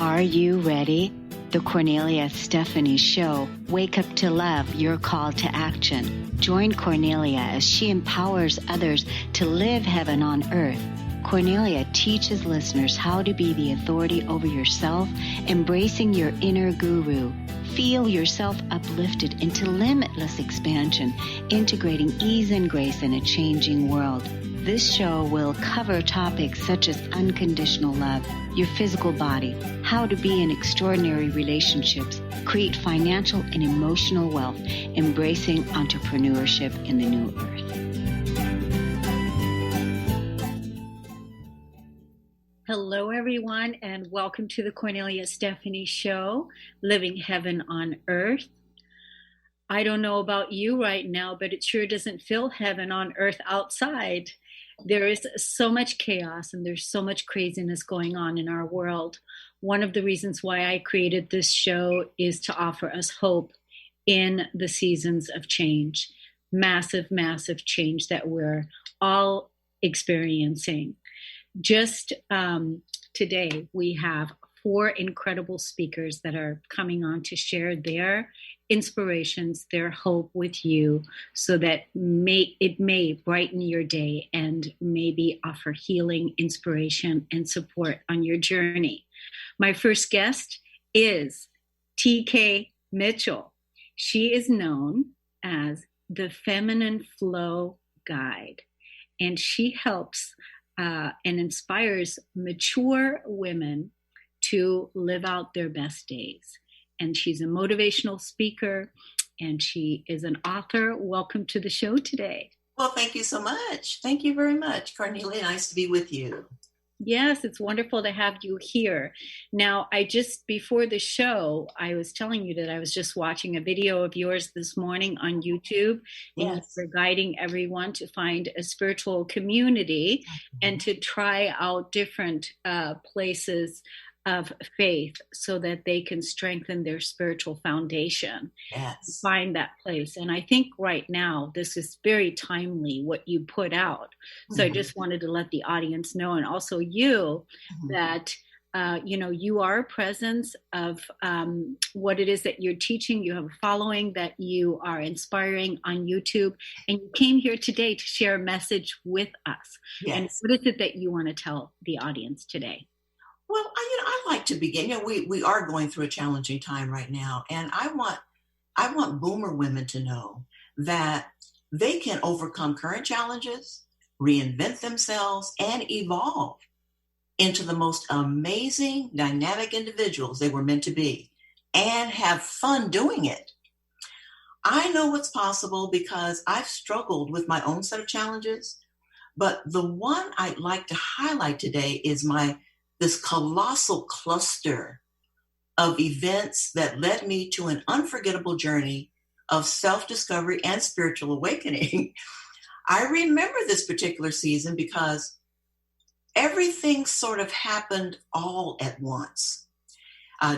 Are you ready? The Kornelia Stephanie Show. Wake up to love, your call to action. Join Kornelia as she empowers others to live heaven on earth. Kornelia teaches listeners how to be the authority over yourself, embracing your inner guru. Feel yourself uplifted into limitless expansion, integrating ease and grace in a changing world. This show will cover topics such as unconditional love, your physical body, how to be in extraordinary relationships, create financial and emotional wealth, embracing entrepreneurship in the new earth. Hello, everyone, and welcome to the Kornelia Stephanie Show, Living Heaven on Earth. I don't know about you right now, but it sure doesn't feel heaven on earth outside. There is so much chaos and there's so much craziness going on in our world. One of the reasons why I created this show is to offer us hope in the seasons of change, massive, massive change that we're all experiencing. Just today, we have 4 incredible speakers that are coming on to share their inspirations, their hope with you, so that it may brighten your day and maybe offer healing, inspiration, and support on your journey. My first guest is TK Mitchell. She is known as the Feminine Flow Guide, and she helps and inspires mature women to live out their best days. And she's a motivational speaker, and she is an author. Welcome to the show today. Well, thank you so much. Thank you very much, Kornelia. Nice to be with you. Yes, it's wonderful to have you here. Now, before the show, I was telling you that I was just watching a video of yours this morning on YouTube. Yes. And you were guiding everyone to find a spiritual community and to try out different places of faith so that they can strengthen their spiritual foundation. Yes. Find that place. And I think right now, this is very timely what you put out. So I just wanted to let the audience know, and also you, that you are a presence of what it is that you're teaching. You have a following that you are inspiring on YouTube, and you came here today to share a message with us. Yes. And what is it that you want to tell the audience today? Well, I like to begin. We are going through a challenging time right now, and I want boomer women to know that they can overcome current challenges, reinvent themselves, and evolve into the most amazing, dynamic individuals they were meant to be, and have fun doing it. I know what's possible because I've struggled with my own set of challenges, but the one I'd like to highlight today is this colossal cluster of events that led me to an unforgettable journey of self-discovery and spiritual awakening. I remember this particular season because everything sort of happened all at once.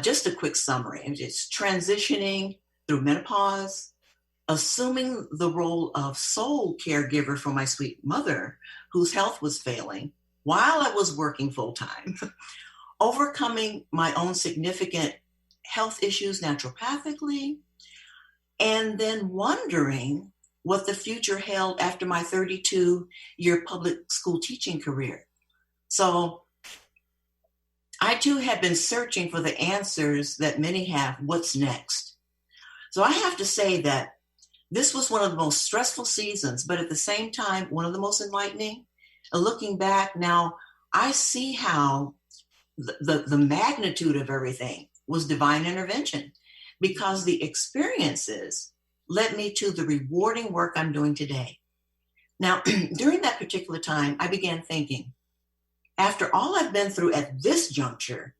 Just a quick summary. It's transitioning through menopause, assuming the role of sole caregiver for my sweet mother, whose health was failing, while I was working full-time, overcoming my own significant health issues naturopathically, and then wondering what the future held after my 32-year public school teaching career. So I too had been searching for the answers that many have, what's next? So I have to say that this was one of the most stressful seasons, but at the same time, one of the most enlightening. Looking back now, I see how the magnitude of everything was divine intervention, because the experiences led me to the rewarding work I'm doing today. Now, during that particular time, I began thinking, after all I've been through at this juncture,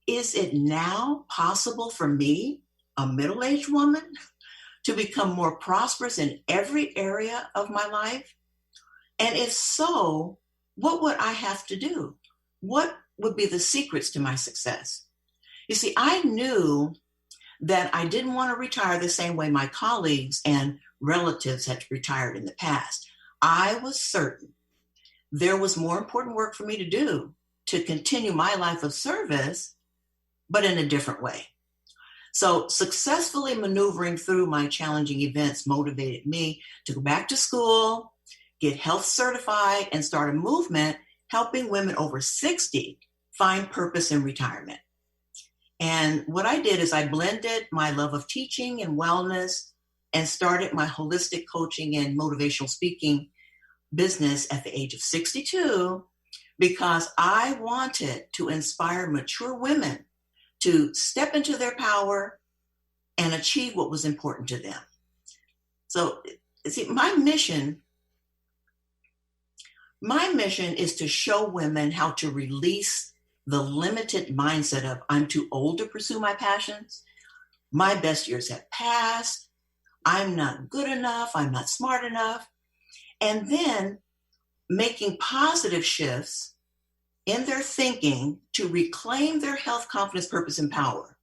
is it now possible for me, a middle-aged woman, to become more prosperous in every area of my life? And if so, what would I have to do? What would be the secrets to my success? You see, I knew that I didn't want to retire the same way my colleagues and relatives had retired in the past. I was certain there was more important work for me to do to continue my life of service but in a different way. So successfully maneuvering through my challenging events motivated me to go back to school, get health certified, and start a movement helping women over 60 find purpose in retirement. And what I did is I blended my love of teaching and wellness and started my holistic coaching and motivational speaking business at the age of 62 because I wanted to inspire mature women to step into their power and achieve what was important to them. So, see, my mission is to show women how to release the limited mindset of I'm too old to pursue my passions. My best years have passed. I'm not good enough. I'm not smart enough. And then making positive shifts in their thinking to reclaim their health, confidence, purpose, and power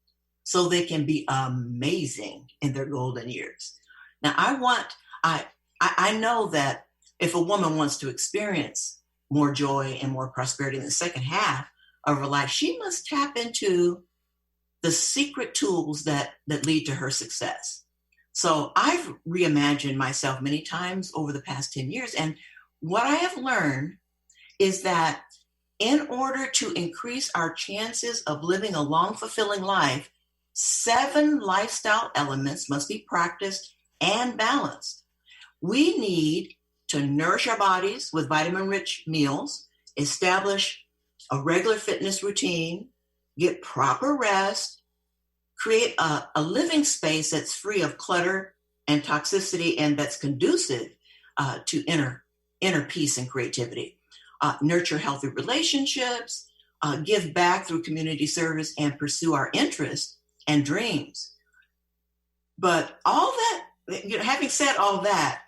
so they can be amazing in their golden years. Now, I know that if a woman wants to experience more joy and more prosperity in the second half of her life, she must tap into the secret tools that lead to her success. So I've reimagined myself many times over the past 10 years. And what I have learned is that in order to increase our chances of living a long, fulfilling life, 7 lifestyle elements must be practiced and balanced. We need to nourish our bodies with vitamin-rich meals, establish a regular fitness routine, get proper rest, create a living space that's free of clutter and toxicity and that's conducive to inner peace and creativity. Nurture healthy relationships, give back through community service, and pursue our interests and dreams. But all that, having said all that,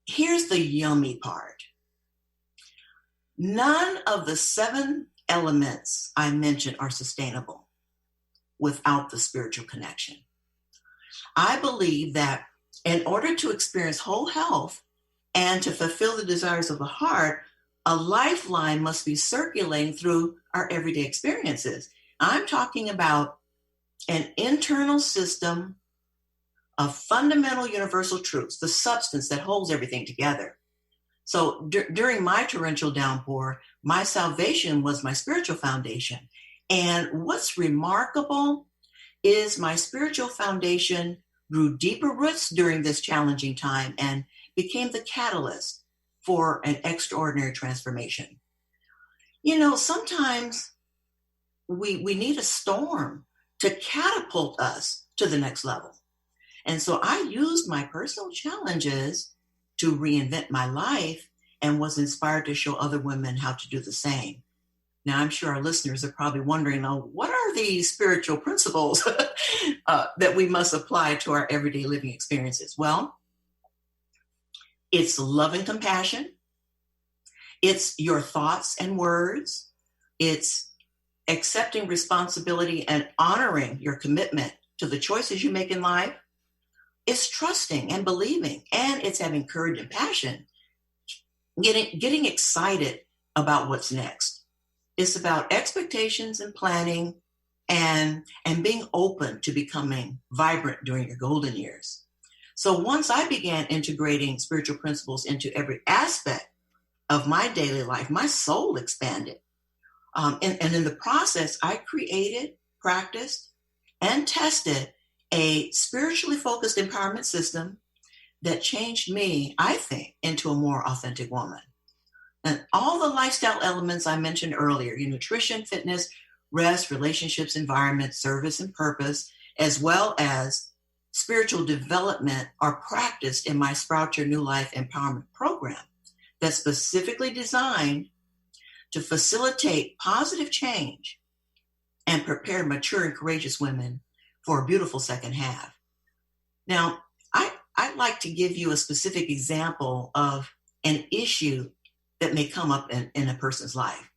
here's the yummy part. None of the 7 elements I mentioned are sustainable without the spiritual connection. I believe that in order to experience whole health and to fulfill the desires of the heart, a lifeline must be circulating through our everyday experiences. I'm talking about an internal system of fundamental universal truths, the substance that holds everything together. So during my torrential downpour, my salvation was my spiritual foundation. And what's remarkable is my spiritual foundation grew deeper roots during this challenging time and became the catalyst for an extraordinary transformation. You know, sometimes we need a storm to catapult us to the next level. And so I used my personal challenges to reinvent my life and was inspired to show other women how to do the same. Now, I'm sure our listeners are probably wondering, what are these spiritual principles that we must apply to our everyday living experiences? Well, it's love and compassion. It's your thoughts and words. It's accepting responsibility and honoring your commitment to the choices you make in life. It's trusting and believing, and it's having courage and passion, getting excited about what's next. It's about expectations and planning and being open to becoming vibrant during your golden years. So once I began integrating spiritual principles into every aspect of my daily life, my soul expanded. And in the process, I created, practiced, and tested a spiritually focused empowerment system that changed me, I think, into a more authentic woman. And all the lifestyle elements I mentioned earlier, nutrition, fitness, rest, relationships, environment, service, and purpose, as well as spiritual development are practiced in my Sprout Your New Life Empowerment Program that's specifically designed to facilitate positive change and prepare mature and courageous women for a beautiful second half. Now, I'd like to give you a specific example of an issue that may come up in a person's life.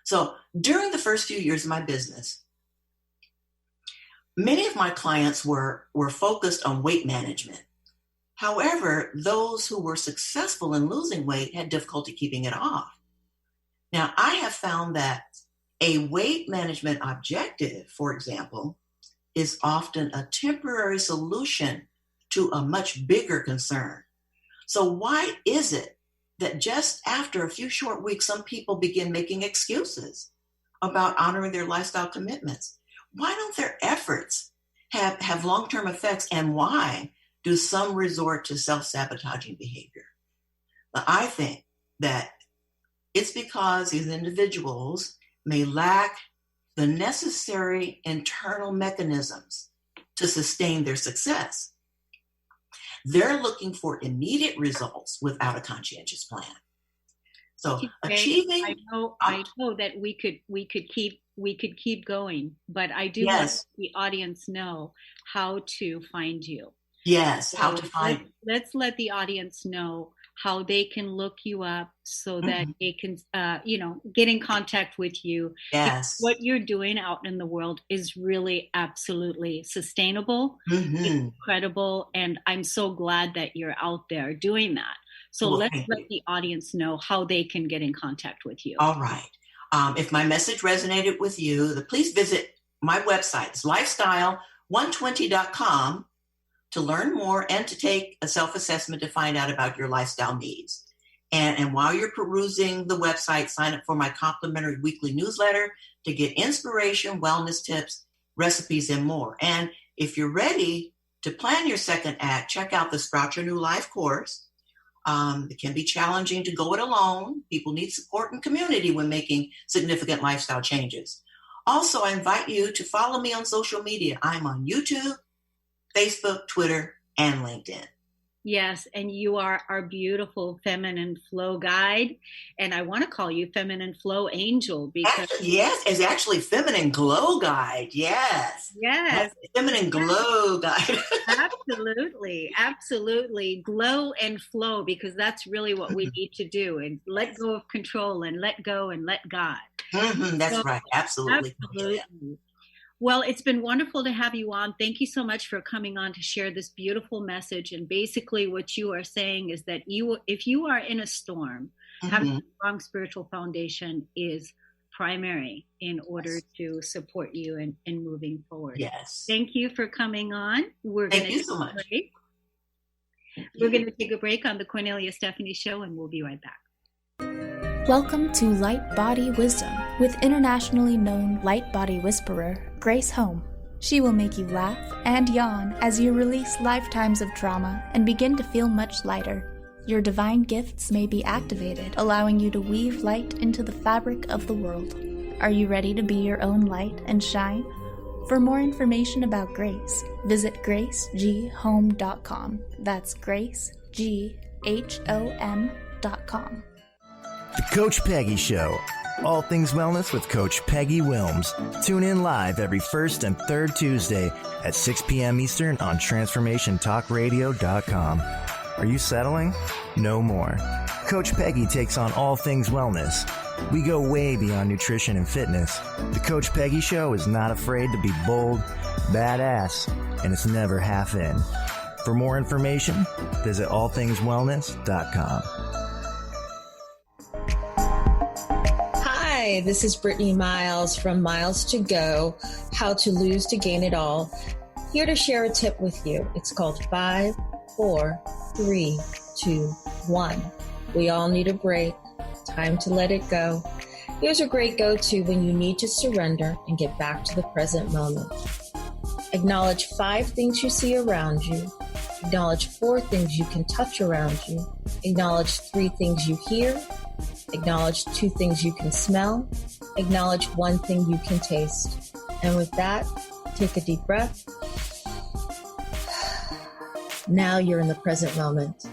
So during the first few years of my business, many of my clients were focused on weight management. However, those who were successful in losing weight had difficulty keeping it off. Now, I have found that A weight management objective, for example, is often a temporary solution to a much bigger concern. So why is it that just after a few short weeks, some people begin making excuses about honoring their lifestyle commitments? Why don't their efforts have long-term effects, and why do some resort to self-sabotaging behavior? Now, I think that it's because these individuals may lack the necessary internal mechanisms to sustain their success. They're looking for immediate results without a conscientious plan. So achieving, I know that we could keep going, but I do want the audience know how to find you. Yes, how to find. Let's let the audience know how they can look you up so that they can, get in contact with you. Yes. What you're doing out in the world is really absolutely sustainable, incredible, and I'm so glad that you're out there doing that. So let's let the audience know how they can get in contact with you. All right. If my message resonated with you, please visit my website. It's lifestyle120.com to learn more and to take a self-assessment to find out about your lifestyle needs. And while you're perusing the website, sign up for my complimentary weekly newsletter to get inspiration, wellness tips, recipes, and more. And if you're ready to plan your second act, check out the Sprout Your New Life course. It can be challenging to go it alone. People need support and community when making significant lifestyle changes. Also, I invite you to follow me on social media. I'm on YouTube, Facebook, Twitter, and LinkedIn. Yes, and you are our beautiful feminine flow guide, and I want to call you feminine flow angel because yes, it's actually feminine glow guide. Yes, feminine glow guide. absolutely, glow and flow, because that's really what we need to do, and let go of control and let go and let God. That's right, absolutely. Well, it's been wonderful to have you on. Thank you so much for coming on to share this beautiful message. And basically what you are saying is that if you are in a storm, having a strong spiritual foundation is primary in order to support you in moving forward. Yes. Thank you for coming on. Thank you so much. We're going to take a break on the Kornelia Stephanie Show, and we'll be right back. Welcome to Light Body Wisdom with internationally known light body whisperer, Grace Home. She will make you laugh and yawn as you release lifetimes of trauma and begin to feel much lighter. Your divine gifts may be activated, allowing you to weave light into the fabric of the world. Are you ready to be your own light and shine? For more information about Grace, visit gracegHome.com. That's gracegHOM.com. The Coach Peggy Show. All things wellness with Coach Peggy Wilms. Tune in live every first and third Tuesday at 6 p.m. Eastern on TransformationTalkRadio.com. Are you settling? No more. Coach Peggy takes on all things wellness. We go way beyond nutrition and fitness. The Coach Peggy Show is not afraid to be bold, badass, and it's never half in. For more information, visit allthingswellness.com. Hi, this is Brittany Miles from Miles to Go, How to Lose to Gain It All. Here to share a tip with you. It's called 5, 4, 3, 2, 1. We all need a break. Time to let it go. Here's a great go-to when you need to surrender and get back to the present moment. Acknowledge 5 things you see around you. Acknowledge 4 things you can touch around you. Acknowledge 3 things you hear. Acknowledge 2 things you can smell. Acknowledge 1 thing you can taste. And with that, take a deep breath. Now you're in the present moment.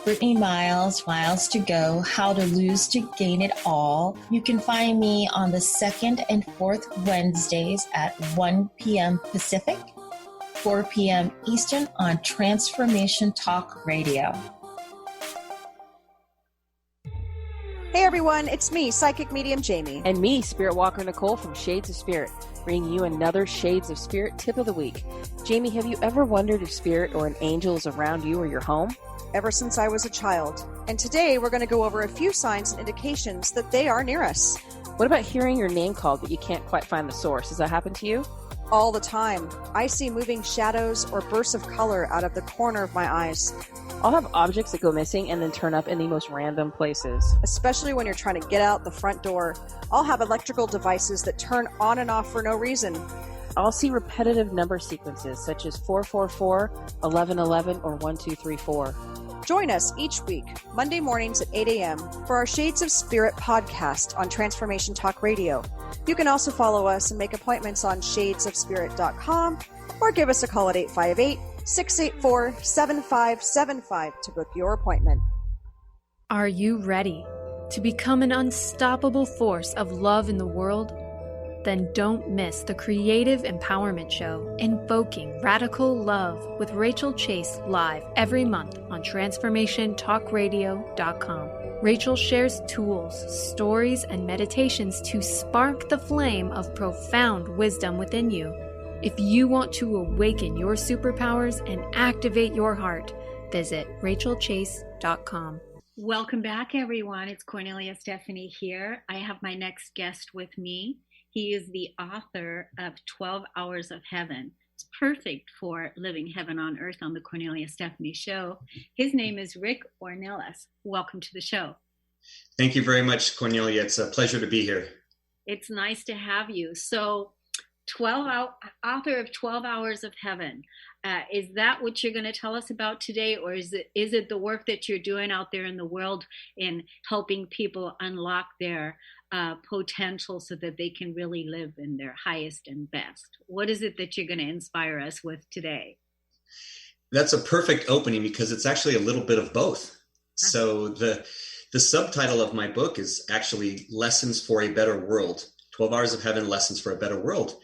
Brittany Miles, Miles to Go, How to Lose to Gain It All. You can find me on the 2nd and 4th Wednesdays at 1 p.m. Pacific, 4 p.m. Eastern on Transformation Talk Radio. Hey everyone, it's me, Psychic Medium Jamie. And me, Spirit Walker Nicole from Shades of Spirit, bringing you another Shades of Spirit tip of the week. Jamie, have you ever wondered if spirit or an angel is around you or your home? Ever since I was a child. And today we're going to go over a few signs and indications that they are near us. What about hearing your name called, but you can't quite find the source? Does that happen to you? All the time. I see moving shadows or bursts of color out of the corner of my eyes. I'll have objects that go missing and then turn up in the most random places. Especially when you're trying to get out the front door. I'll have electrical devices that turn on and off for no reason. I'll see repetitive number sequences such as 444, 1111, or 1234. Join us each week, Monday mornings at 8 a.m. for our Shades of Spirit podcast on Transformation Talk Radio. You can also follow us and make appointments on shadesofspirit.com or give us a call at 858-684-7575 to book your appointment. Are you ready to become an unstoppable force of love in the world? Then don't miss the Creative Empowerment Show, Invoking Radical Love with Rachel Chase, live every month on TransformationTalkRadio.com. Rachel shares tools, stories, and meditations to spark the flame of profound wisdom within you. If you want to awaken your superpowers and activate your heart, visit RachelChase.com. Welcome back, everyone. It's Kornelia Stephanie here. I have my next guest with me. He is the author of 12 Hours of Heaven. It's perfect for living heaven on earth on the Kornelia Stephanie Show. His name is Rick Ornelas. Welcome to the show. Thank you very much, Kornelia. It's a pleasure to be here. It's nice to have you. So, author of 12 Hours of Heaven. Is that what you're going to tell us about today, or is it the work that you're doing out there in the world in helping people unlock their potential so that they can really live in their highest and best? What is it that you're going to inspire us with today? That's a perfect opening because it's actually a little bit of both. So the subtitle of my book is actually Lessons for a Better World, 12 Hours of Heaven, Lessons for a Better World.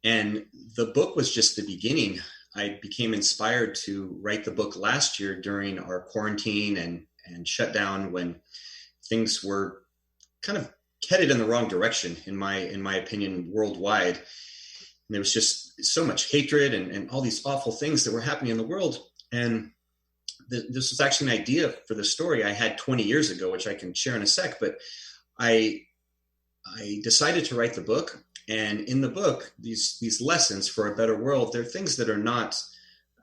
And the book was just the beginning. I became inspired to write the book last year during our quarantine and shutdown, when things were kind of headed in the wrong direction, in my opinion, worldwide. And there was just so much hatred and all these awful things that were happening in the world. And this was actually an idea for the story I had 20 years ago, which I can share in a sec. But I decided to write the book. And in the book, these lessons for a better world, they're things that are not,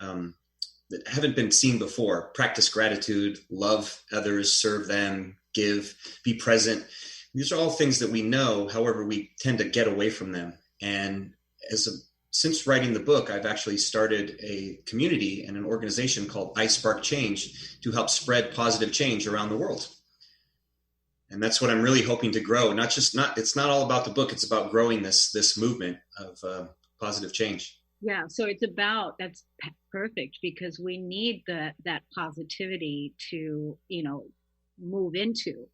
that haven't been seen before. Practice gratitude, love others, serve them, give, be present. These are all things that we know, however, we tend to get away from them. And since writing the book, I've actually started a community and an organization called I Spark Change to help spread positive change around the world. And that's what I'm really hoping to grow. It's not all about the book. It's about growing this movement of positive change. Yeah, so that's perfect, because we need that positivity to, move into.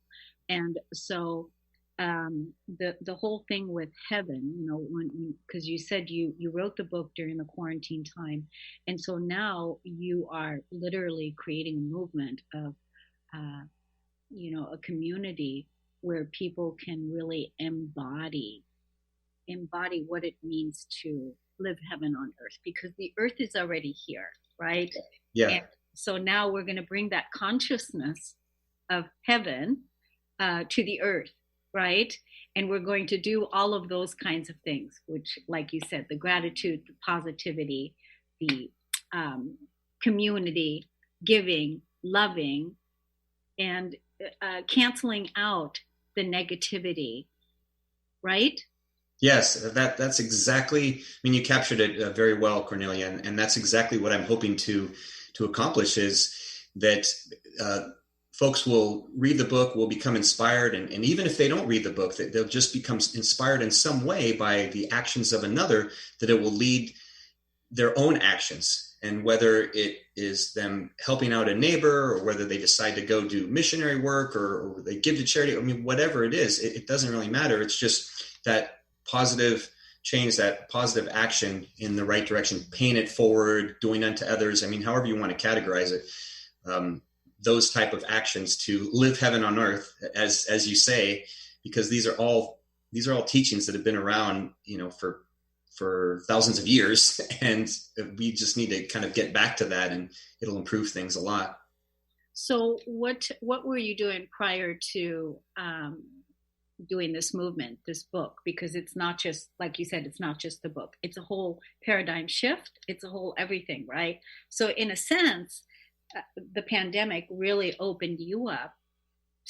And so the whole thing with heaven, because you said you wrote the book during the quarantine time. And so now you are literally creating a movement of, a community where people can really embody what it means to live heaven on earth, because the earth is already here, right? Yeah. And so now we're going to bring that consciousness of heaven to the earth, right? And we're going to do all of those kinds of things, which, like you said, the gratitude, the positivity, the community, giving, loving, and canceling out the negativity, right? Yes, that's exactly, you captured it very well, Kornelia, and that's exactly what I'm hoping to accomplish, is that folks will read the book, will become inspired, and even if they don't read the book, they'll just become inspired in some way by the actions of another, that it will lead their own actions. And whether it is them helping out a neighbor, or whether they decide to go do missionary work, or they give to charity, whatever it is, it doesn't really matter. It's just that positive change, that positive action in the right direction, paying it forward, doing unto others. However you want to categorize it. Those type of actions to live heaven on earth, as you say, because these are all teachings that have been around, for thousands of years, and we just need to kind of get back to that, and it'll improve things a lot. So what were you doing prior to doing this movement, this book, because it's not just, like you said, it's not just the book. It's a whole paradigm shift. It's a whole everything, right? So in a sense, the pandemic really opened you up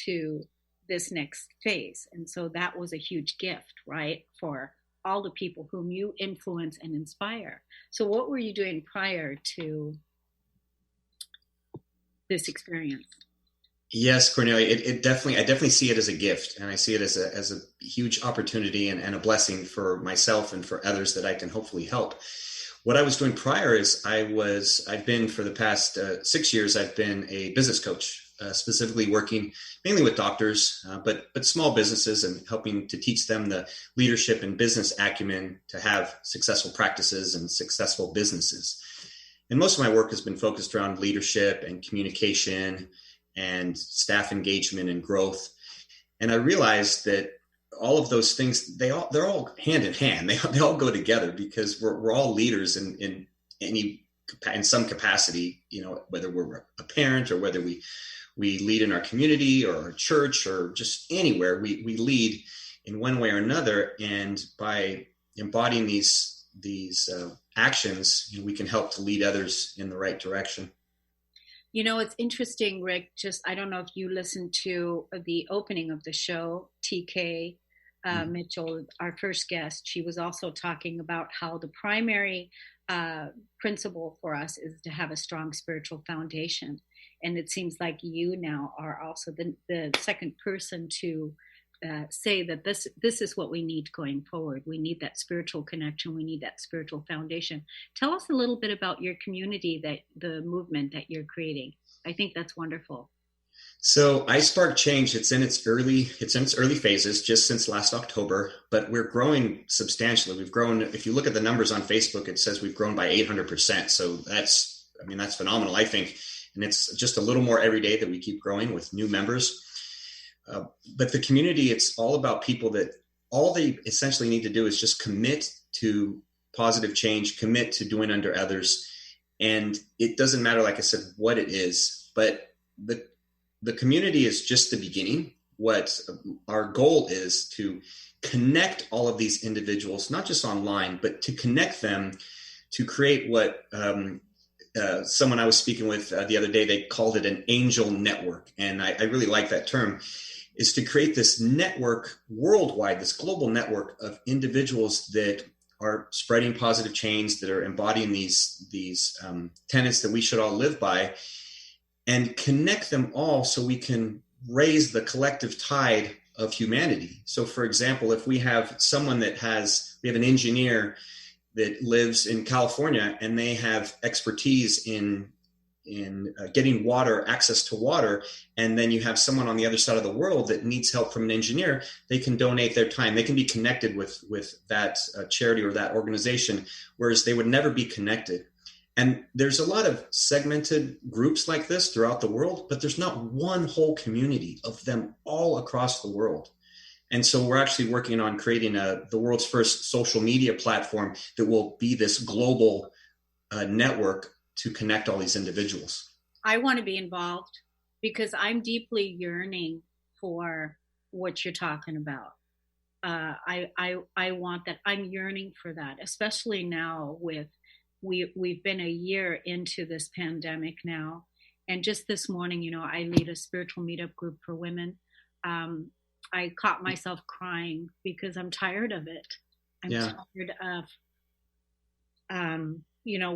to this next phase. And so that was a huge gift, right? For all the people whom you influence and inspire. So what were you doing prior to this experience? Yes, Cornelia, I definitely see it as a gift, and I see it as a huge opportunity and a blessing for myself and for others that I can hopefully help. What I was doing prior is I've been for the past 6 years, I've been a business coach, specifically working mainly with doctors, but small businesses, and helping to teach them the leadership and business acumen to have successful practices and successful businesses. And most of my work has been focused around leadership and communication and staff engagement and growth. And I realized that all of those things, they're all hand in hand. They all go together, because we're all leaders in some capacity, whether we're a parent or whether we lead in our community or our church or just anywhere, we lead in one way or another. And by embodying these actions, we can help to lead others in the right direction. It's interesting, Rick, I don't know if you listened to the opening of the show, TK Mitchell, our first guest. She was also talking about how the primary principle for us is to have a strong spiritual foundation. And it seems like you now are also the second person to say that this is what we need going forward. We need that spiritual connection. We need that spiritual foundation. Tell us a little bit about your community, the movement that you're creating. I think that's wonderful. So I Spark Change, it's in its early phases, just since last October, but we're growing substantially. We've grown, if you look at the numbers on Facebook, it says we've grown by 800%. So that's phenomenal, I think. And it's just a little more every day that we keep growing with new members. But the community, it's all about people that all they essentially need to do is just commit to positive change, commit to doing unto others. And it doesn't matter, like I said, what it is, but the community is just the beginning. What our goal is to connect all of these individuals, not just online, but to connect them to create what someone I was speaking with the other day, they called it an angel network. And I really like that term, is to create this network worldwide, this global network of individuals that are spreading positive change, that are embodying these tenets that we should all live by, and connect them all so we can raise the collective tide of humanity. So for example, if we have someone we have an engineer that lives in California, and they have expertise in getting access to water, and then you have someone on the other side of the world that needs help from an engineer, they can donate their time. They can be connected with that charity or that organization, whereas they would never be connected. And there's a lot of segmented groups like this throughout the world, but there's not one whole community of them all across the world. And so we're actually working on creating the world's first social media platform that will be this global network to connect all these individuals. I want to be involved because I'm deeply yearning for what you're talking about. I want that. I'm yearning for that, especially now we've been a year into this pandemic now. And just this morning, I lead a spiritual meetup group for women. I caught myself crying because I'm tired of it. I'm tired of,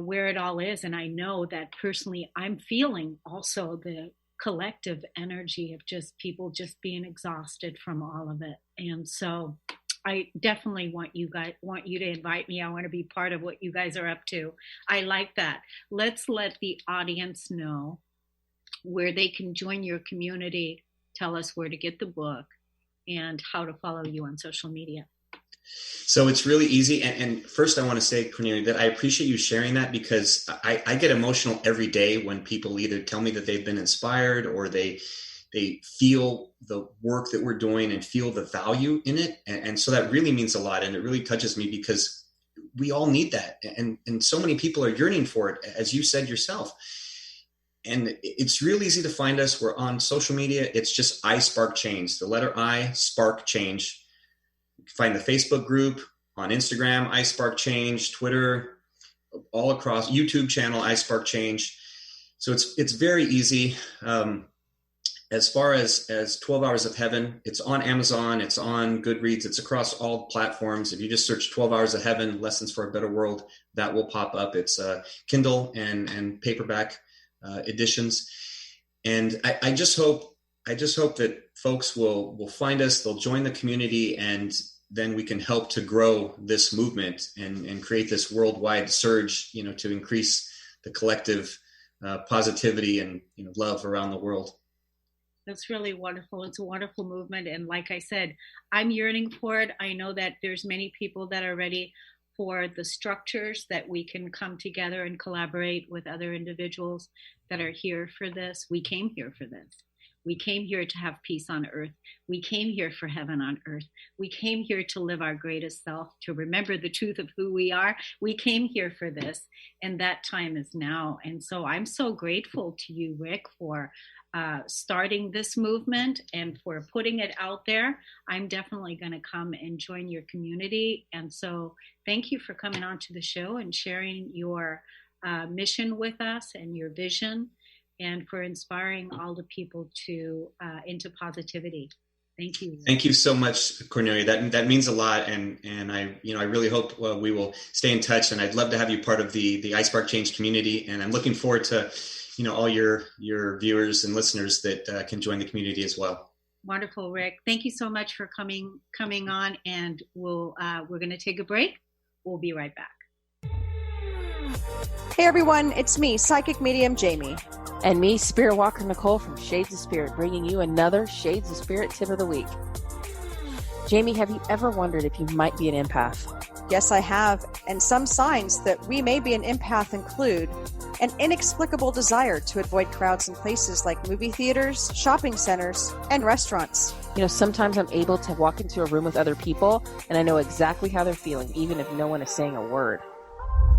where it all is. And I know that personally, I'm feeling also the collective energy of just people just being exhausted from all of it. And so I definitely want you to invite me. I want to be part of what you guys are up to. I like that. Let's let the audience know where they can join your community. Tell us where to get the book and how to follow you on social media. So it's really easy. And first I want to say, Kornelia, that I appreciate you sharing that, because I get emotional every day when people either tell me that they've been inspired or they feel the work that we're doing and feel the value in it. And so that really means a lot. And it really touches me because we all need that. And so many people are yearning for it, as you said yourself. And it's real easy to find us. We're on social media. It's just I Spark Change, the letter I, Spark Change. You can find the Facebook group, on Instagram, I Spark Change, Twitter, all across, YouTube channel, I Spark Change. So it's very easy. As far as 12 Hours of Heaven, it's on Amazon, it's on Goodreads, it's across all platforms. If you just search 12 Hours of Heaven, Lessons for a Better World, that will pop up. It's Kindle and paperback editions. And I just hope that folks will find us, they'll join the community, and then we can help to grow this movement and create this worldwide surge, to increase the collective positivity and love around the world. That's really wonderful. It's a wonderful movement. And like I said, I'm yearning for it. I know that there's many people that are ready for the structures that we can come together and collaborate with other individuals that are here for this. We came here for this. We came here to have peace on earth. We came here for heaven on earth. We came here to live our greatest self, to remember the truth of who we are. We came here for this, and that time is now. And so I'm so grateful to you, Rick, for starting this movement and for putting it out there. I'm definitely going to come and join your community. And so thank you for coming on to the show and sharing your mission with us and your vision, and for inspiring all the people to into positivity. Thank you. Thank you so much, Kornelia. That means a lot, and I really hope we will stay in touch. And I'd love to have you part of the I Spark Change community. And I'm looking forward to all your viewers and listeners that can join the community as well. Wonderful, Rick. Thank you so much for coming on. And we're going to take a break. We'll be right back. Hey everyone, it's me, Psychic Medium Jamie. And me, Spirit Walker Nicole from Shades of Spirit, bringing you another Shades of Spirit tip of the week. Jamie, have you ever wondered if you might be an empath? Yes, I have. And some signs that we may be an empath include an inexplicable desire to avoid crowds in places like movie theaters, shopping centers, and restaurants. Sometimes I'm able to walk into a room with other people and I know exactly how they're feeling, even if no one is saying a word.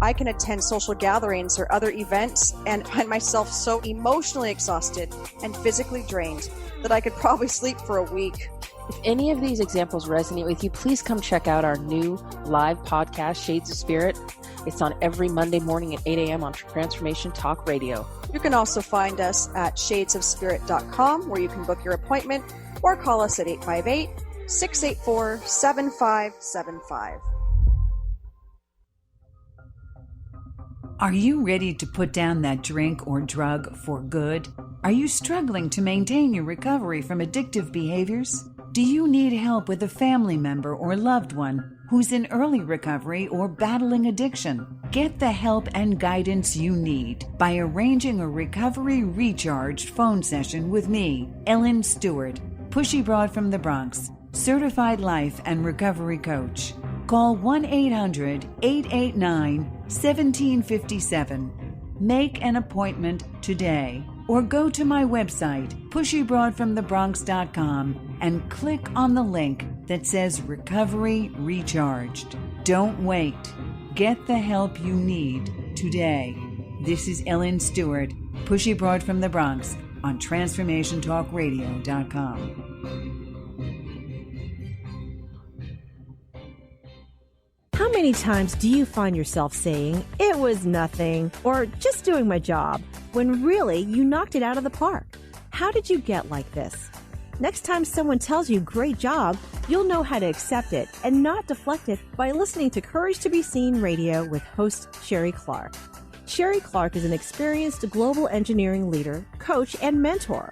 I can attend social gatherings or other events and find myself so emotionally exhausted and physically drained that I could probably sleep for a week. If any of these examples resonate with you, please come check out our new live podcast, Shades of Spirit. It's on every Monday morning at 8 a.m. on Transformation Talk Radio. You can also find us at shadesofspirit.com, where you can book your appointment, or call us at 858-684-7575. Are you ready to put down that drink or drug for good? Are you struggling to maintain your recovery from addictive behaviors? Do you need help with a family member or loved one who's in early recovery or battling addiction? Get the help and guidance you need by arranging a recovery recharged phone session with me, Ellen Stewart, Pushy Broad from the Bronx, certified life and recovery coach. Call 1-800-889-1757. Make an appointment today, or go to my website, pushybroadfromthebronx.com, and click on the link that says Recovery Recharged. Don't wait. Get the help you need today. This is Ellen Stewart, Pushy Broad from the Bronx, on TransformationTalkRadio.com. How many times do you find yourself saying, "It was nothing," or "just doing my job," when really you knocked it out of the park? How did you get like this? Next time someone tells you "great job," you'll know how to accept it and not deflect it by listening to Courage to Be Seen Radio with host Sherry Clark. Sherry Clark is an experienced global engineering leader, coach, and mentor.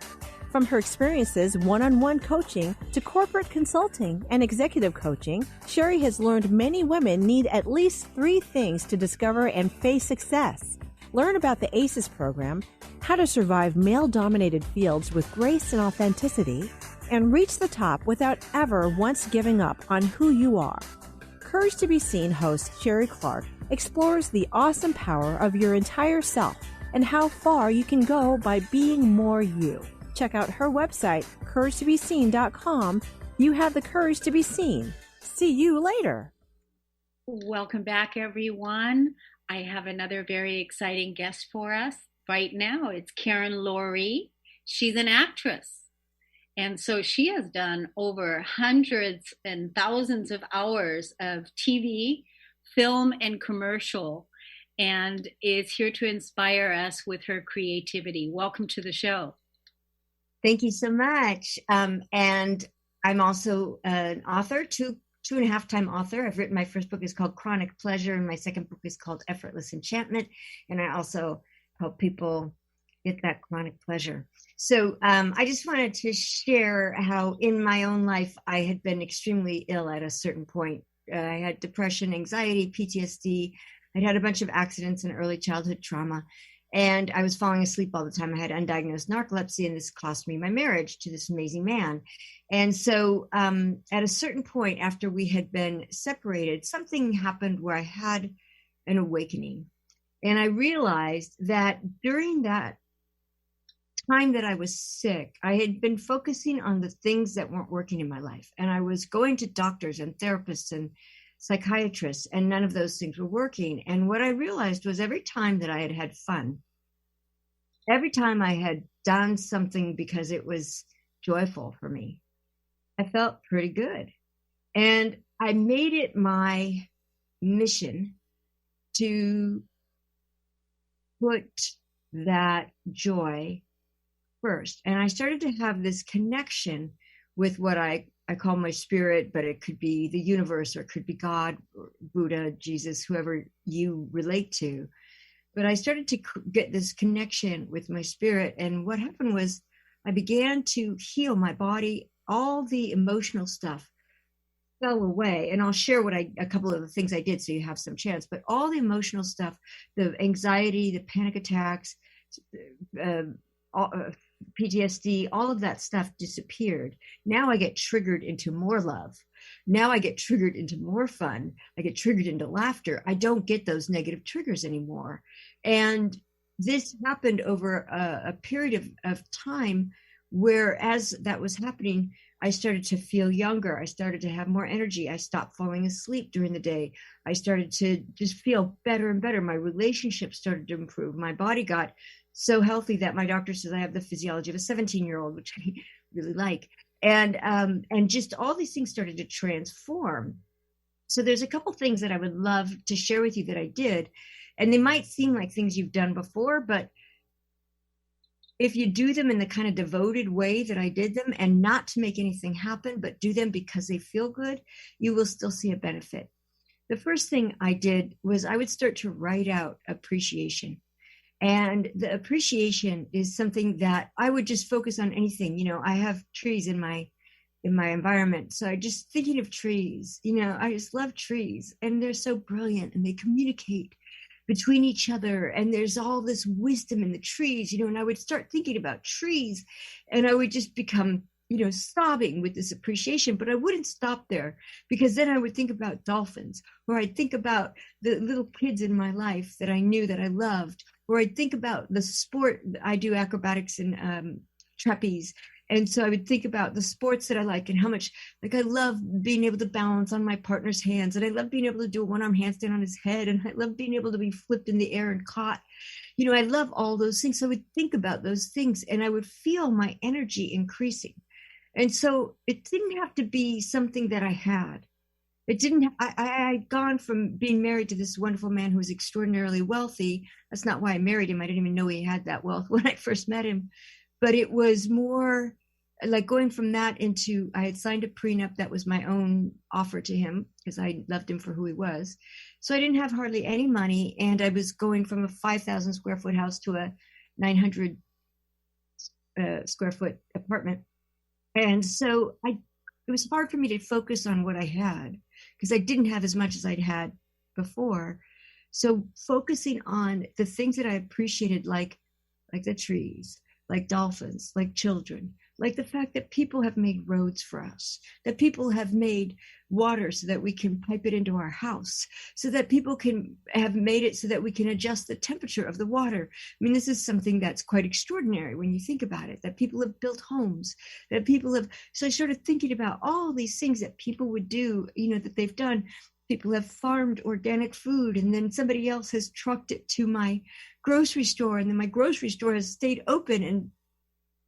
From her experiences one-on-one coaching to corporate consulting and executive coaching, Sherry has learned many women need at least 3 things to discover and face success. Learn about the ACES program, how to survive male-dominated fields with grace and authenticity, and reach the top without ever once giving up on who you are. Courage to Be Seen host Sherry Clark explores the awesome power of your entire self and how far you can go by being more you. Check out her website, CourageToBeSeen.com. You have the courage to be seen. See you later. Welcome back, everyone. I have another very exciting guest for us. right now. It's Karen Laurie. She's an actress. And so she has done over hundreds and thousands of hours of TV, film, and commercial, and is here to inspire us with her creativity. Welcome to the show. Thank you so much. And I'm also an author, two and a half time author. I've written, my first book is called Chronic Pleasure, and my second book is called Effortless Enchantment. And I also help people get that chronic pleasure. So I just wanted to share how in my own life, I had been extremely ill at a certain point. I had depression, anxiety, PTSD. I'd had a bunch of accidents and early childhood trauma. And I was falling asleep all the time. I had undiagnosed narcolepsy, and this cost me my marriage to this amazing man. And so at a certain point after we had been separated, something happened where I had an awakening. And I realized that during that time that I was sick, I had been focusing on the things that weren't working in my life. And I was going to doctors and therapists and psychiatrists, and none of those things were working. And what I realized was every time that I had had fun, every time I had done something because it was joyful for me, I felt pretty good. And I made it my mission to put that joy first. And I started to have this connection with what I call my spirit, but it could be the universe, or it could be God, or Buddha, Jesus, whoever you relate to. But I started to get this connection with my spirit. And what happened was I began to heal my body. All the emotional stuff fell away. And I'll share a couple of the things I did so you have some chance. But all the emotional stuff, the anxiety, the panic attacks, PTSD, all of that stuff disappeared. Now I get triggered into more love. Now I get triggered into more fun. I get triggered into laughter. I don't get those negative triggers anymore. And this happened over a period of time where, as that was happening, I started to feel younger. I started to have more energy. I stopped falling asleep during the day. I started to just feel better and better. My relationships started to improve. My body got so healthy that my doctor says I have the physiology of a 17-year-old, which I really like. And just all these things started to transform. So there's a couple things that I would love to share with you that I did. And they might seem like things you've done before, but if you do them in the kind of devoted way that I did them, and not to make anything happen, but do them because they feel good, you will still see a benefit. The first thing I did was I would start to write out appreciation. And the appreciation is something that I would just focus on anything. You know, I have trees in my environment. So I just thinking of trees, you know, I just love trees, and they're so brilliant, and they communicate between each other. And there's all this wisdom in the trees, you know, and I would start thinking about trees, and I would just become, you know, sobbing with this appreciation. But I wouldn't stop there, because then I would think about dolphins, or I'd think about the little kids in my life that I knew that I loved, or I'd think about the sport. I do acrobatics and trapeze. And so I would think about the sports that I like, and how much, like, I love being able to balance on my partner's hands, and I love being able to do a one-arm handstand on his head, and I love being able to be flipped in the air and caught. You know, I love all those things. So I would think about those things, and I would feel my energy increasing. And so it didn't have to be something that I had. It didn't, I'd gone from being married to this wonderful man who was extraordinarily wealthy. That's not why I married him. I didn't even know he had that wealth when I first met him. But it was more like going from that into, I had signed a prenup that was my own offer to him, because I loved him for who he was. So I didn't have hardly any money, and I was going from a 5,000 square foot house to a 900 square foot apartment. And so it was hard for me to focus on what I had, because I didn't have as much as I'd had before. So focusing on the things that I appreciated, like the trees, like dolphins, like children, like the fact that people have made roads for us, that people have made water so that we can pipe it into our house, so that people can have made it so that we can adjust the temperature of the water. I mean, this is something that's quite extraordinary when you think about it, that people have built homes, that people have. So I started thinking about all these things that people would do, you know, that they've done, People have farmed organic food, and then somebody else has trucked it to my grocery store, and then my grocery store has stayed open and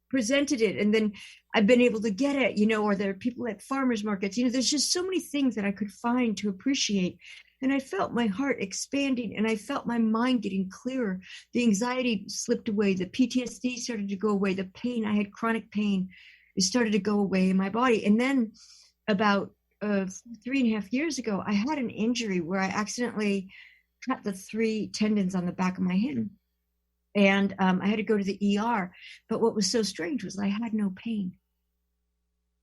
presented it, and then I've been able to get it, or there are people at farmers markets. There's just so many things that I could find to appreciate. And I felt my heart expanding, and I felt my mind getting clearer. The anxiety slipped away. The PTSD started to go away. The pain, I had chronic pain, it started to go away in my body. And then about 3.5 years ago, I had an injury where I accidentally cut the 3 tendons on the back of my hand. And I had to go to the ER. But what was so strange was I had no pain.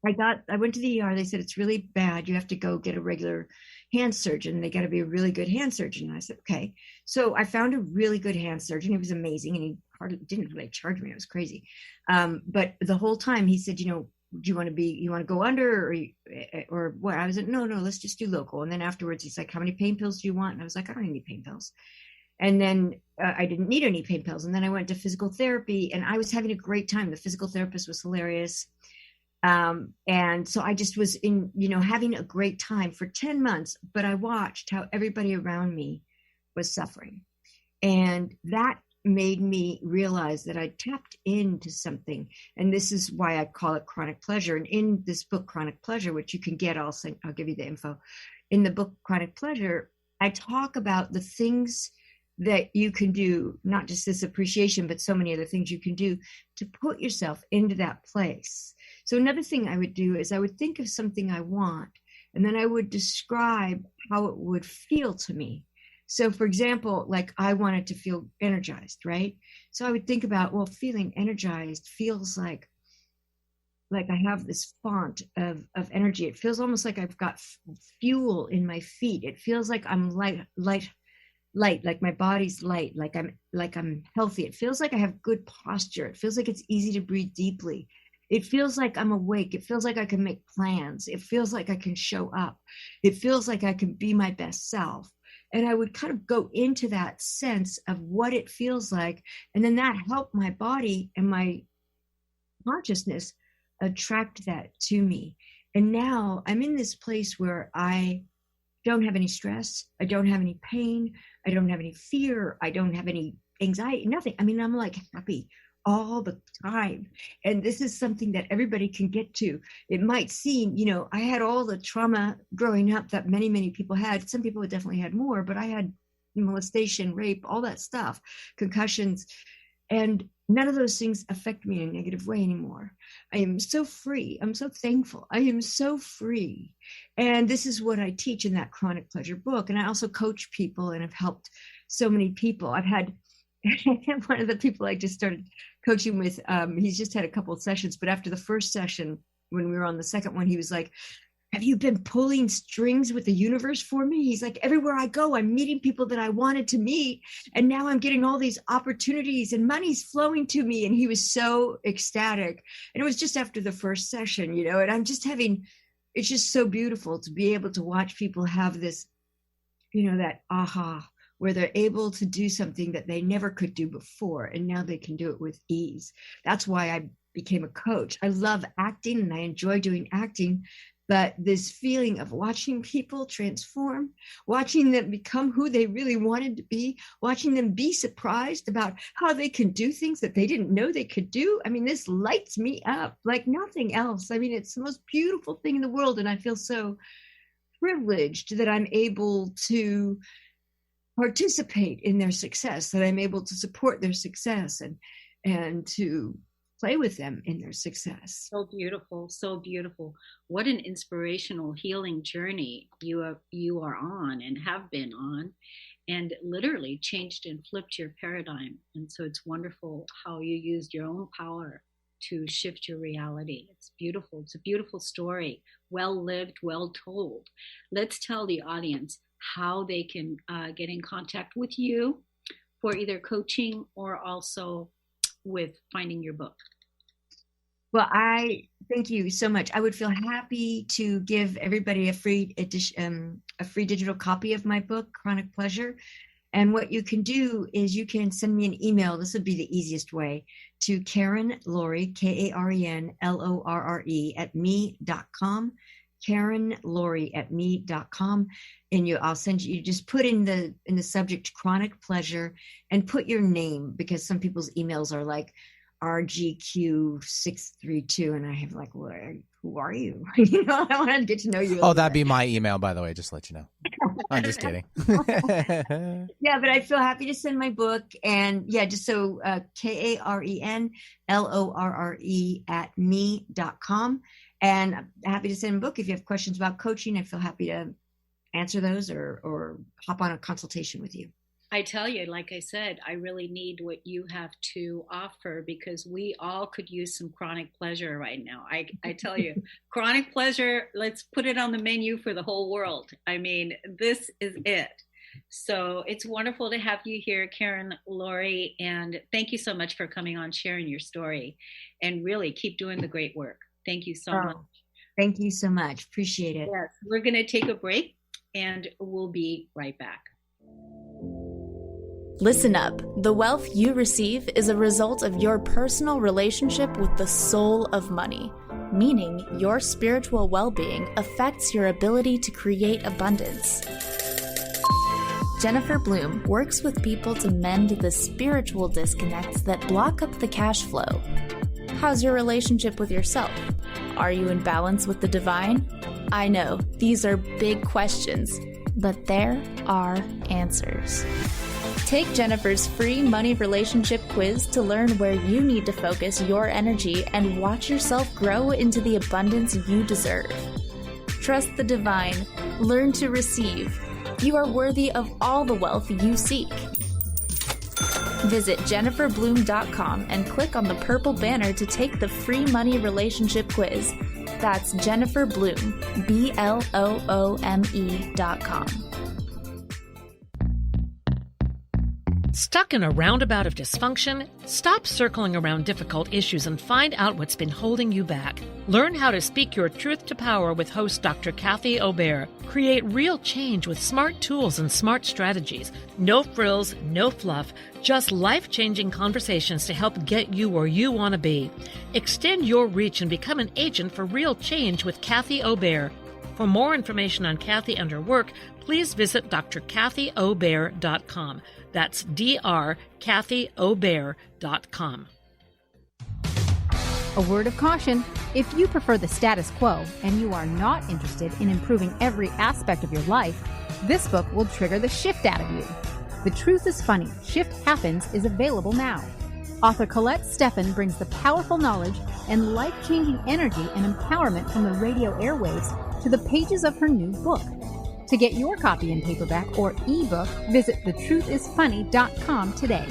I went to the ER. They said, it's really bad. You have to go get a regular hand surgeon. They got to be a really good hand surgeon. And I said, okay. So I found a really good hand surgeon. He was amazing. And he hardly didn't really charge me. It was crazy. But the whole time he said, do you want to go under or what? I was like, no, let's just do local. And then afterwards he's like, how many pain pills do you want? And I was like, I don't need any pain pills. And then I didn't need any pain pills. And then I went to physical therapy, and I was having a great time. The physical therapist was hilarious. And so I just was having a great time for 10 months, but I watched how everybody around me was suffering. And that made me realize that I tapped into something. And this is why I call it chronic pleasure. And in this book, Chronic Pleasure, which you can get, I'll give you the info. In the book, Chronic Pleasure, I talk about the things that you can do, not just this appreciation, but so many other things you can do to put yourself into that place. So another thing I would do is I would think of something I want, and then I would describe how it would feel to me. So for example, like I wanted to feel energized, right? So I would think about, well, feeling energized feels like I have this font of energy. It feels almost like I've got fuel in my feet. It feels like I'm light, like my body's light, like I'm healthy. It feels like I have good posture. It feels like it's easy to breathe deeply. It feels like I'm awake. It feels like I can make plans. It feels like I can show up. It feels like I can be my best self. And I would kind of go into that sense of what it feels like. And then that helped my body and my consciousness attract that to me. And now I'm in this place where I don't have any stress. I don't have any pain. I don't have any fear. I don't have any anxiety, nothing. I mean, I'm like happy all the time. And this is something that everybody can get to. It might seem, I had all the trauma growing up that many, many people had. Some people definitely had more, but I had molestation, rape, all that stuff, concussions. And none of those things affect me in a negative way anymore. I am so free. I'm so thankful. I am so free. And this is what I teach in that Chronic Pleasure book. And I also coach people and have helped so many people. I've had one of the people I just started coaching with, he's just had a couple of sessions, but after the first session, when we were on the second one, he was like, have you been pulling strings with the universe for me? He's like, everywhere I go, I'm meeting people that I wanted to meet. And now I'm getting all these opportunities and money's flowing to me. And he was so ecstatic. And it was just after the first session, and I'm just it's just so beautiful to be able to watch people have this, that aha, where they're able to do something that they never could do before. And now they can do it with ease. That's why I became a coach. I love acting and I enjoy doing acting. But this feeling of watching people transform, watching them become who they really wanted to be, watching them be surprised about how they can do things that they didn't know they could do. I mean, this lights me up like nothing else. I mean, it's the most beautiful thing in the world. And I feel so privileged that I'm able to participate in their success, that I'm able to support their success and to play with them in their success. So beautiful, so beautiful. What an inspirational healing journey you are on and have been on, and literally changed and flipped your paradigm. And so it's wonderful how you used your own power to shift your reality. It's beautiful. It's a beautiful story. Well lived, well told. Let's tell the audience how they can get in contact with you for either coaching or also with finding your book. Well, I thank you so much. I would feel happy to give everybody a free edition, a free digital copy of my book, Chronic Pleasure. And what you can do is you can send me an email. This would be the easiest way, to Karen Lorre, KarenLorre @me.com. KarenLaurie@me.com, and I'll send you. You just put in the subject chronic pleasure and put your name, because some people's emails are like RGQ632, and I have like, who are you? You know, I want to get to know you. Oh, that'd be my email, by the way, just to let you know. I'm just kidding. Yeah, but I feel happy to send my book, and yeah, just so KarenLorre@me.com, and I'm happy to send a book. If you have questions about coaching, I feel happy to answer those or hop on a consultation with you. I tell you, like I said, I really need what you have to offer, because we all could use some chronic pleasure right now. I tell you, chronic pleasure, let's put it on the menu for the whole world. I mean, this is it. So it's wonderful to have you here, Karen Laurie, and thank you so much for coming on, sharing your story, and really keep doing the great work. Thank you so much. Thank you so much. Appreciate it. Yes, we're going to take a break, and we'll be right back. Listen up. The wealth you receive is a result of your personal relationship with the soul of money, meaning your spiritual well-being affects your ability to create abundance. Jennifer Bloom works with people to mend the spiritual disconnects that block up the cash flow. How's your relationship with yourself? Are you in balance with the divine? I know, these are big questions, but there are answers. Take Jennifer's free money relationship quiz to learn where you need to focus your energy and watch yourself grow into the abundance you deserve. Trust the divine. Learn to receive. You are worthy of all the wealth you seek. Visit jenniferbloom.com and click on the purple banner to take the free money relationship quiz. That's Jennifer Bloom, BLOOME.com. Stuck in a roundabout of dysfunction? Stop circling around difficult issues and find out what's been holding you back. Learn how to speak your truth to power with host Dr. Kathy Obear. Create real change with smart tools and smart strategies. No frills, no fluff, just life-changing conversations to help get you where you want to be. Extend your reach and become an agent for real change with Kathy Obear. For more information on Kathy and her work, please visit drkathyobear.com. That's drkathyobear.com. A word of caution: if you prefer the status quo and you are not interested in improving every aspect of your life, this book will trigger the shift out of you. The Truth is Funny, Shift Happens is available now. Author Colette Steffen brings the powerful knowledge and life-changing energy and empowerment from the radio airwaves to the pages of her new book. To get your copy in paperback or ebook, visit thetruthisfunny.com today.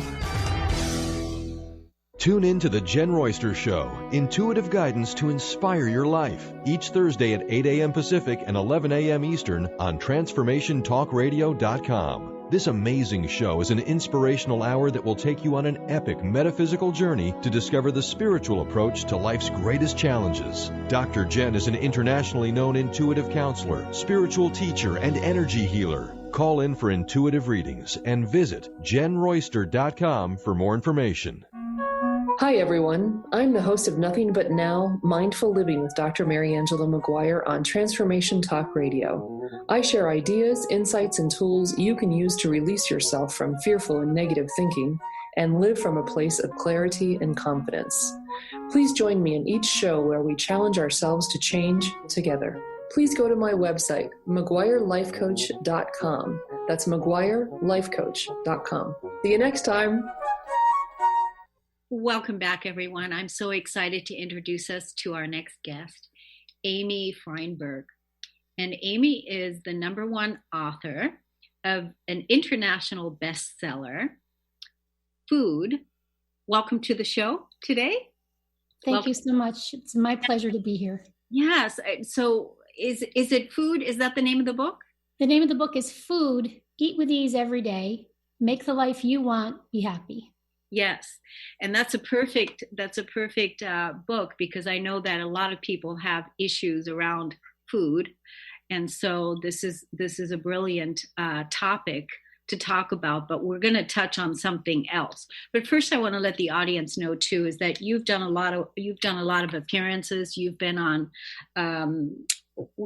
Tune in to The Jen Royster Show, intuitive guidance to inspire your life, each Thursday at 8 a.m. Pacific and 11 a.m. Eastern on TransformationTalkRadio.com. This amazing show is an inspirational hour that will take you on an epic metaphysical journey to discover the spiritual approach to life's greatest challenges. Dr. Jen is an internationally known intuitive counselor, spiritual teacher, and energy healer. Call in for intuitive readings and visit JenRoyster.com for more information. Hi, everyone. I'm the host of Nothing But Now, Mindful Living with Dr. Mary Angela McGuire on Transformation Talk Radio. I share ideas, insights, and tools you can use to release yourself from fearful and negative thinking and live from a place of clarity and confidence. Please join me in each show where we challenge ourselves to change together. Please go to my website, McGuireLifeCoach.com. That's McGuireLifeCoach.com. See you next time. Welcome back, everyone. I'm so excited to introduce us to our next guest, Amy Freinberg. And Amy is the #1 author of an international bestseller, Food. Welcome to the show today. Thank you so much. It's my pleasure to be here. Yes. So is it Food? Is that the name of the book? The name of the book is Food, Eat with Ease Every Day, Make the Life You Want, Be Happy. Yes. And that's a perfect book, because I know that a lot of people have issues around food. And so this is a brilliant topic to talk about, but we're going to touch on something else. But first, I want to let the audience know too, is that you've done a lot of appearances. You've been on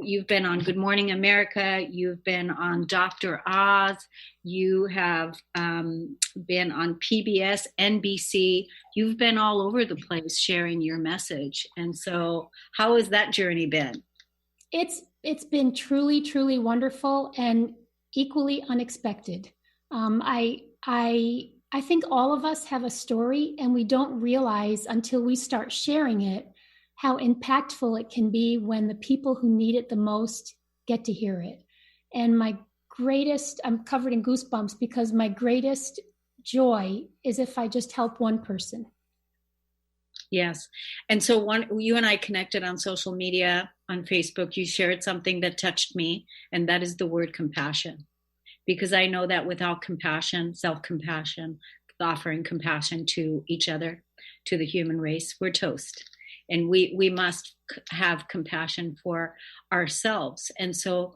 you've been on Good Morning America. You've been on Dr. Oz. You have been on PBS, NBC. You've been all over the place sharing your message. And so how has that journey been? It's been truly, truly wonderful and equally unexpected. I think all of us have a story, and we don't realize until we start sharing it how impactful it can be when the people who need it the most get to hear it. And I'm covered in goosebumps because my greatest joy is if I just help one person. Yes. And so you and I connected on social media, on Facebook. You shared something that touched me, and that is the word compassion. Because I know that without compassion, self-compassion, offering compassion to each other, to the human race, we're toast. And we must have compassion for ourselves. And so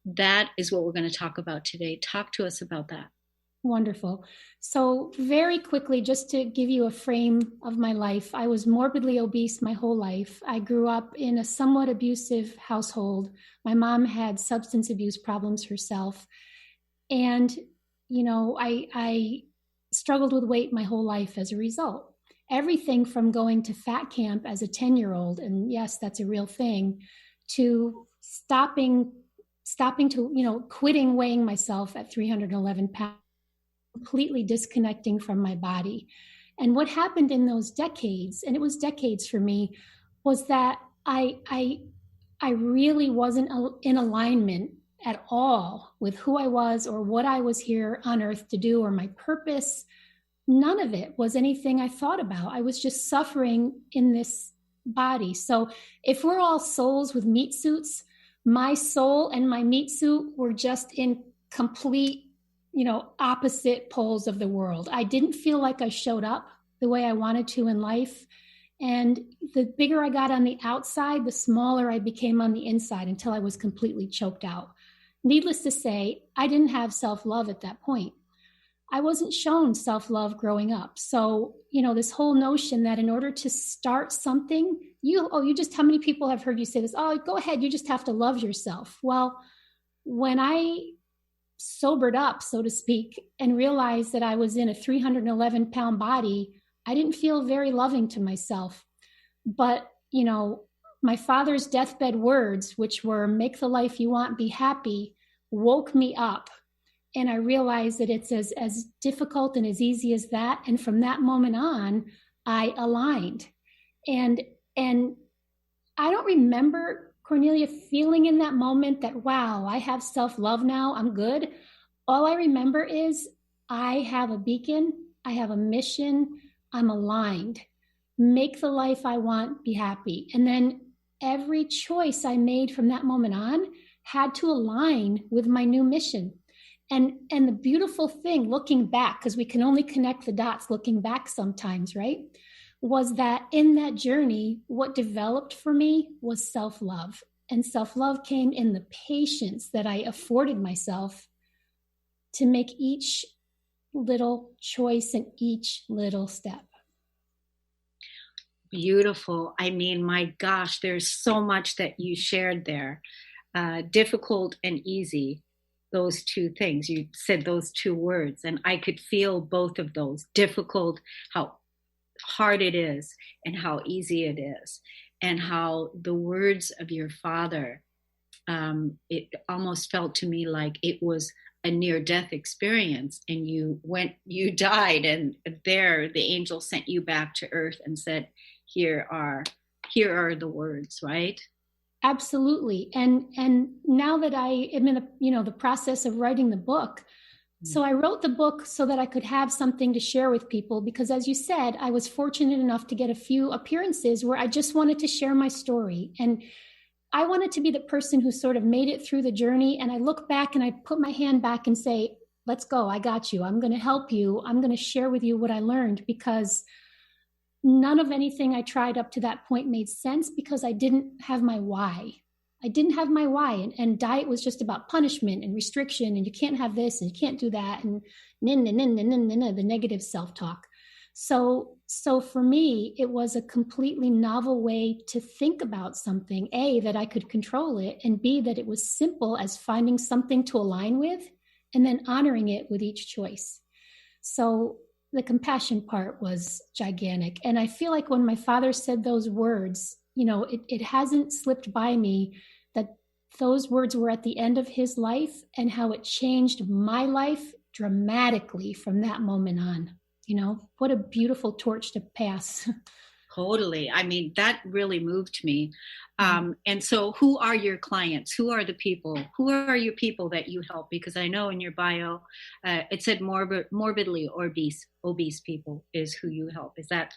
that is what we're going to talk about today. Talk to us about that. Wonderful. So very quickly, just to give you a frame of my life, I was morbidly obese my whole life. I grew up in a somewhat abusive household. My mom had substance abuse problems herself. And, I struggled with weight my whole life as a result. Everything from going to fat camp as a 10-year-old, and yes, that's a real thing, to stopping to, quitting weighing myself at 311 pounds, completely disconnecting from my body. And what happened in those decades, and it was decades for me, was that I really wasn't in alignment at all with who I was or what I was here on earth to do or my purpose. None of it was anything I thought about. I was just suffering in this body. So if we're all souls with meat suits, my soul and my meat suit were just in complete, opposite poles of the world. I didn't feel like I showed up the way I wanted to in life. And the bigger I got on the outside, the smaller I became on the inside until I was completely choked out. Needless to say, I didn't have self-love at that point. I wasn't shown self-love growing up. So, this whole notion that in order to start something, how many people have heard you say this? Oh, go ahead, you just have to love yourself. Well, when I sobered up, so to speak, and realized that I was in a 311-pound body, I didn't feel very loving to myself. But, my father's deathbed words, which were, make the life you want, be happy, woke me up. And I realized that it's as difficult and as easy as that. And from that moment on, I aligned. And I don't remember, Kornelia, feeling in that moment that, wow, I have self-love now, I'm good. All I remember is I have a beacon, I have a mission, I'm aligned. Make the life I want, be happy. And then every choice I made from that moment on had to align with my new mission. And the beautiful thing, looking back, because we can only connect the dots looking back sometimes, right? Was that in that journey, what developed for me was self-love. And self-love came in the patience that I afforded myself to make each little choice and each little step. Beautiful. I mean, my gosh, there's so much that you shared there. Difficult and easy, those two things. You said those two words, and I could feel both of those. Difficult, how hard it is, and how easy it is, and how the words of your father, it almost felt to me like it was a near-death experience, and you died, and there the angel sent you back to earth and said, here are the words, right? Absolutely. And now that I am in the process of writing the book, so I wrote the book so that I could have something to share with people, because as you said, I was fortunate enough to get a few appearances where I just wanted to share my story. And I wanted to be the person who sort of made it through the journey. And I look back and I put my hand back and say, let's go. I got you. I'm going to help you. I'm going to share with you what I learned, because none of anything I tried up to that point made sense, because I didn't have my why. I didn't have my why. And diet was just about punishment and restriction, and you can't have this and you can't do that, and the negative self-talk. So for me, it was a completely novel way to think about something, A, that I could control it, and B, that it was simple as finding something to align with and then honoring it with each choice. So the compassion part was gigantic. And I feel like when my father said those words, it hasn't slipped by me that those words were at the end of his life and how it changed my life dramatically from that moment on. What a beautiful torch to pass. Totally. I mean, that really moved me. And so who are your clients? Who are the people? Who are your people that you help? Because I know in your bio, it said morbidly obese people is who you help. Is that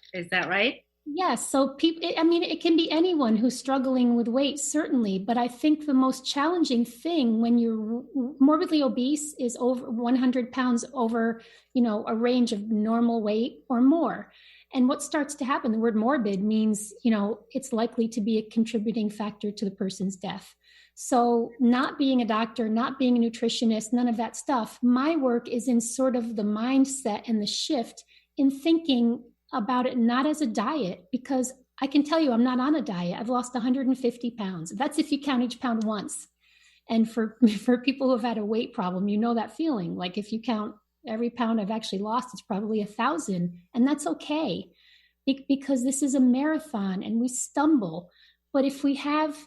right? Yes. So it can be anyone who's struggling with weight, certainly. But I think the most challenging thing when you're morbidly obese is over 100 pounds over, a range of normal weight or more. And what starts to happen, the word morbid means, it's likely to be a contributing factor to the person's death. So not being a doctor, not being a nutritionist, none of that stuff. My work is in sort of the mindset and the shift in thinking about it not as a diet, because I can tell you I'm not on a diet. I've lost 150 pounds. That's if you count each pound once. And for people who have had a weight problem, that feeling. Like if you count every pound I've actually lost, it's probably 1,000. And that's okay, because this is a marathon and we stumble. But if we have,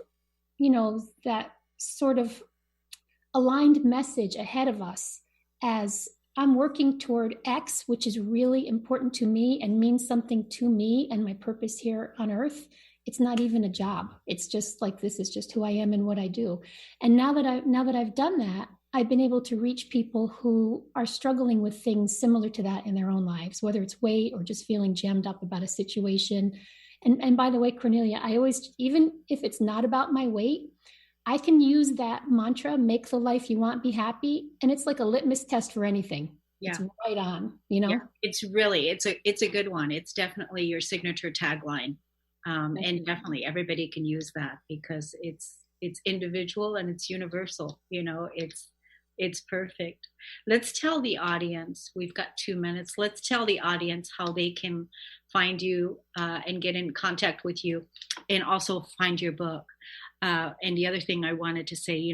that sort of aligned message ahead of us as I'm working toward X, which is really important to me and means something to me and my purpose here on earth, it's not even a job. It's just like, this is just who I am and what I do. And now that I've done that, I've been able to reach people who are struggling with things similar to that in their own lives, whether it's weight or just feeling jammed up about a situation. And by the way, Kornelia, I always, even if it's not about my weight, I can use that mantra, make the life you want, be happy. And it's like a litmus test for anything. Yeah. It's right on, Yeah, it's a good one. It's definitely your signature tagline. And definitely everybody can use that because it's individual and it's universal. It's perfect. Let's tell the audience, we've got 2 minutes. Let's tell the audience how they can find you and get in contact with you and also find your book. And the other thing I wanted to say,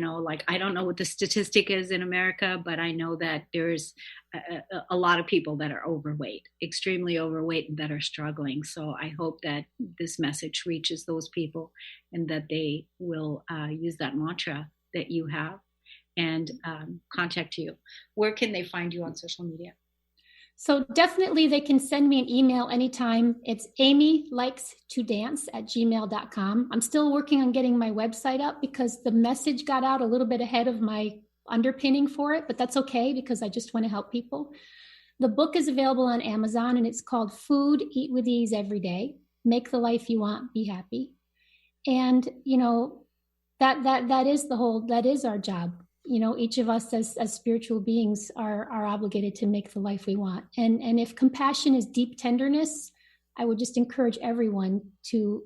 I don't know what the statistic is in America, but I know that there's a lot of people that are overweight, extremely overweight, and that are struggling. So I hope that this message reaches those people and that they will use that mantra that you have and contact you. Where can they find you on social media? So definitely they can send me an email anytime. It's amylikestodance@gmail.com. I'm still working on getting my website up because the message got out a little bit ahead of my underpinning for it, but that's okay because I just want to help people. The book is available on Amazon and it's called Food, Eat with Ease Every Day. Make the life you want, be happy. And, that is our job. Each of us as spiritual beings are obligated to make the life we want. And if compassion is deep tenderness, I would just encourage everyone to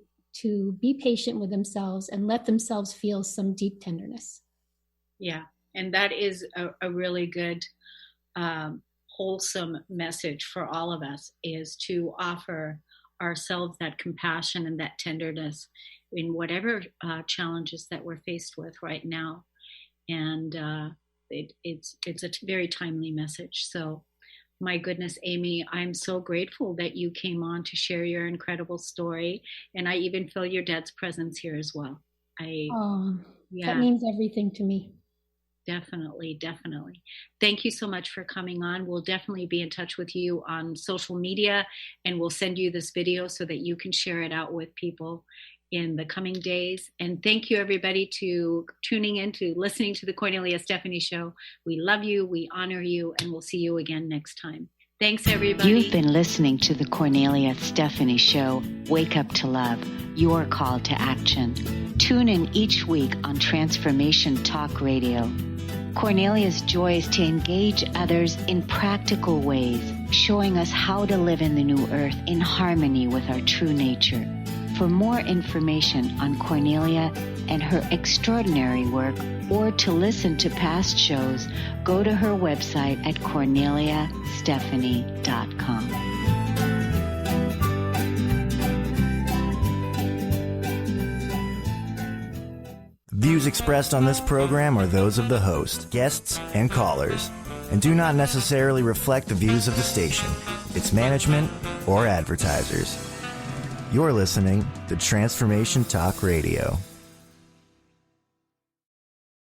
be patient with themselves and let themselves feel some deep tenderness. Yeah. And that is a really good, wholesome message for all of us, is to offer ourselves that compassion and that tenderness in whatever challenges that we're faced with right now. And it's a very timely message. So my goodness, Amy, I'm so grateful that you came on to share your incredible story. And I even feel your dad's presence here as well. That means everything to me. Definitely. Thank you so much for coming on. We'll definitely be in touch with you on social media, and we'll send you this video so that you can share it out with people in the coming days. And thank you everybody to tuning in, to listening to the Kornelia Stephanie Show. We love you, we honor you, and we'll see you again next time. Thanks everybody. You've been listening to the Kornelia Stephanie Show, Wake Up to Love, your call to action. Tune in each week on Transformation Talk Radio. Kornelia's joy is to engage others in practical ways, showing us how to live in the new earth in harmony with our true nature. For more information on Kornelia and her extraordinary work, or to listen to past shows, go to her website at korneliastephanie.com. views expressed on this program are those of the host, guests, and callers, and do not necessarily reflect the views of the station, its management, or advertisers. You're listening to Transformation Talk Radio.